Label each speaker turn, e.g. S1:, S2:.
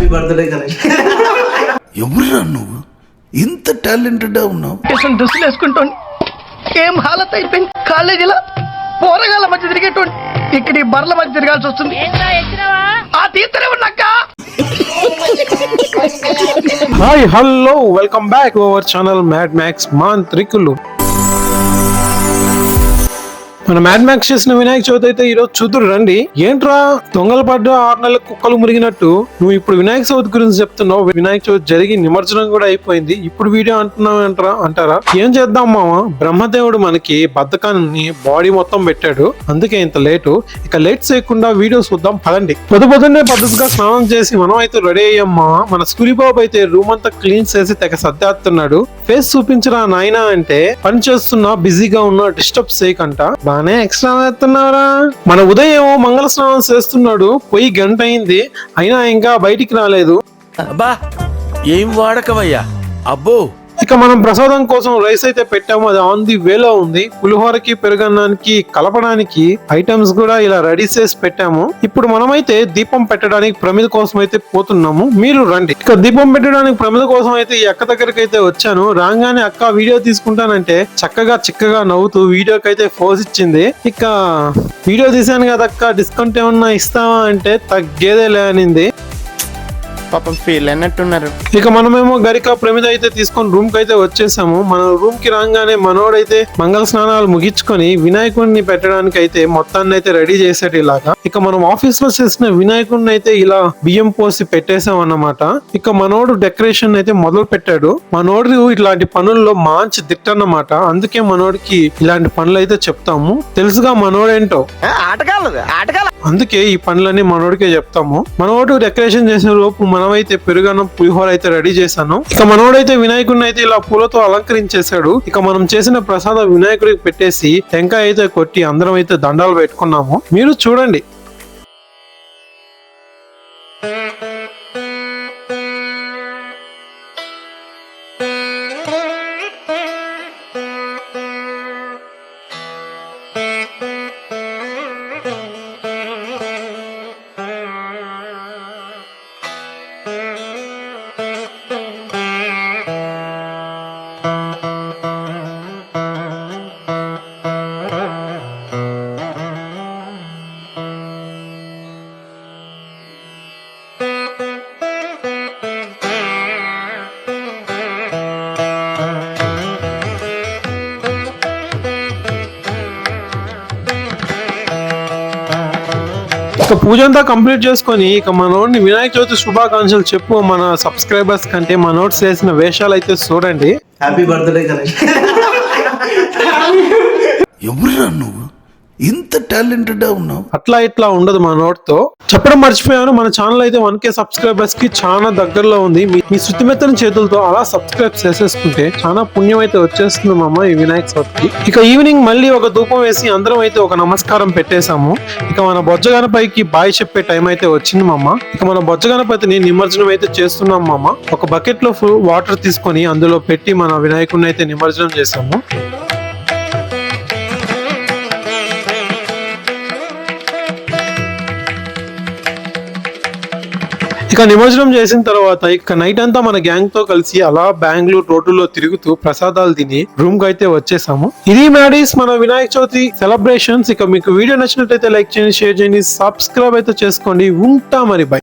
S1: Happy birthday Ganesh.
S2: ఎవరురా నువ్వు ఇంత టాలెంటెడ్ ఉన్నావు?
S3: డ్రెస్సులు వేసుకుంటాను ఏం హాలత్ అయిపోయింది. కాలేజీలో పోరగాళ్ళ మధ్య తిరిగేటువంటి ఇక్కడ ఈ బర్ల మధ్య తిరగాల్సి వస్తుంది. ఆ తీర్థనే ఉన్నాక.
S4: Hi hello welcome back to our channel Mad Max మాంత్రికులు. మన మ్యాడ్ మ్యాక్స్ చేసిన వినాయక చవితి అయితే ఈరోజు చూతురు రండి. ఏంట్రా దొంగలు పడ్డ 6 నెలల కుక్కలు మురిగినట్టు నువ్వు ఇప్పుడు వినాయక చవితి గురించి చెప్తున్నావు. వినాయక చవితి జరిగి నిమజ్జనం కూడా అయిపోయింది, ఇప్పుడు వీడియో అంటున్నావు అంటారా? ఏం చేద్దాం మామ, బ్రహ్మదేవుడు మనకి బద్ధకాన్ని బాడీ మొత్తం పెట్టాడు, అందుకే ఇంత లేటు. ఇక లేట్ చేయకుండా వీడియో చూద్దాం పదండి. పొద్దున్నే పద్ధతిగా స్నానం చేసి మనం అయితే రెడీ అయ్యమ్మా. మన స్కూల్ బాబు అయితే రూమ్ అంతా క్లీన్ చేసి తెగ సర్దేస్తున్నాడు. ఫేస్ చూపించరా నాయనా అంటే పని చేస్తున్నా బిజీగా ఉన్నా డిస్టర్బ్ చేయకంట. బానే ఎక్స్ట్రా వేస్తున్నారా. మన ఉదయం మంగళ స్నానం చేస్తున్నాడు, పోయి గంట అయింది అయినా ఇంకా బయటికి రాలేదు.
S2: అబ్బా ఏం వాడకవయ్యా అబ్బో.
S4: ఇక మనం ప్రసాదం కోసం రైస్ అయితే పెట్టాము, అది ఆన్ ది వేలో ఉంది. పులిహోరకి పెరుగన్నానికి కలపడానికి ఐటమ్స్ కూడా ఇలా రెడీ చేసి పెట్టాము. ఇప్పుడు మనమైతే దీపం పెట్టడానికి ప్రమిద కోసం అయితే పోతున్నాము, మీరు రండి. ఇక దీపం పెట్టడానికి ప్రమిద కోసం అయితే ఈ అక్క దగ్గరికి అయితే వచ్చాను. రాగానే అక్క వీడియో తీసుకుంటానంటే చిక్కగా నవ్వుతూ వీడియోకి అయితే ఫోజ్ ఇచ్చింది. ఇక వీడియో తీసాను కదా అక్క, డిస్కౌంట్ ఏమన్నా ఇస్తావా అంటే తగ్గేదేలే అనింది.
S5: పాపం ఫీల్ అన్నట్టున్నారు.
S4: ఇక మనమేమో గరిక ప్రమిద అయితే తీసుకొని రూమ్ కి అయితే వచ్చేసాము. మన రూమ్ కి రాగానే మనోడైతే మంగళ స్నానాలు ముగించుకొని వినాయకుడిని పెట్టడానికి అయితే మొత్తాన్ని అయితే రెడీ చేసాడు ఇలాగా. ఇక మనం ఆఫీస్ లో చేసిన వినాయకుడిని అయితే ఇలా బియ్యం పోసి పెట్టేసాం అన్నమాట. ఇక మనోడు డెకరేషన్ అయితే మొదలు పెట్టాడు. మనోడు ఇట్లాంటి పనుల్లో మంచి దిట్టన్నమాట, అందుకే మనోడికి ఇలాంటి పనులు అయితే చెప్తాము. తెలుసుగా మనోడేంటో, అందుకే ఈ పనులన్నీ మనోడికే చెప్తాము. మనోడు డెకరేషన్ చేసిన లోపు మనమైతే పెరుగన్నం పులిహోర అయితే రెడీ చేశాను. ఇక మనోడైతే వినాయకుడిని అయితే ఇలా పూలతో అలంకరించేశాడు. ఇక మనం చేసిన ప్రసాదం వినాయకుడికి పెట్టేసి టెంకాయ అయితే కొట్టి అందరం అయితే దండాలు పెట్టుకున్నాము, మీరు చూడండి. ఇక పూజ అంతా కంప్లీట్ చేసుకొని ఇక మనోడిని వినాయక చవితి శుభాకాంక్షలు చెప్పు మన సబ్స్క్రైబర్స్ కంటే మనోడు చేసిన వేషాలు అయితే చూడండి.
S1: Happy birthday Ganesh.
S2: ఎవరురా నువ్వు ఇంత టాలెంటెడ్ ఉన్నావు?
S4: అట్లా ఇట్లా ఉండదు మన నోట్తో. చెప్పడం మర్చిపోయాను, మన ఛానల్ అయితే 1K సబ్స్క్రైబర్స్ కి చాలా దగ్గరలో ఉంది. మీ శుతిమెత్తని చేతులతో అలా సబ్స్క్రైబ్ చేసేసుకుంటే చాలా పుణ్యం అయితే వచ్చేస్తుంది మామ ఈ వినాయక చవితికి. ఇక ఈవినింగ్ మళ్ళీ ఒక ధూపం వేసి అందరం అయితే ఒక నమస్కారం పెట్టేశాము. ఇక మన బొజ్జ గణపతికి బాయ్ చెప్పే టైం అయితే వచ్చింది మామ. ఇక మన బొజ్జ గణపతిని నిమజ్జనం అయితే చేస్తున్నాం మామ. ఒక బకెట్ లో ఫుల్ వాటర్ తీసుకొని అందులో పెట్టి మన వినాయకుడిని అయితే నిమజ్జనం చేసాము. ఇక నిమజ్జనం చేసిన తర్వాత ఇక నైట్ అంతా మన గ్యాంగ్ తో కలిసి అలా బెంగళూరు రోడ్డులో తిరుగుతూ ప్రసాదాలు తిని రూమ్ కి అయితే వచ్చేసాము. ఇది మ్యాడీస్ మన వినాయక చవితి సెలబ్రేషన్స్. ఇక మీకు వీడియో నచ్చినట్లయితే లైక్ చేయండి, షేర్ చేయండి, సబ్స్క్రైబ్ అయితే చేసుకోండి. ఉంటా మరి, బై.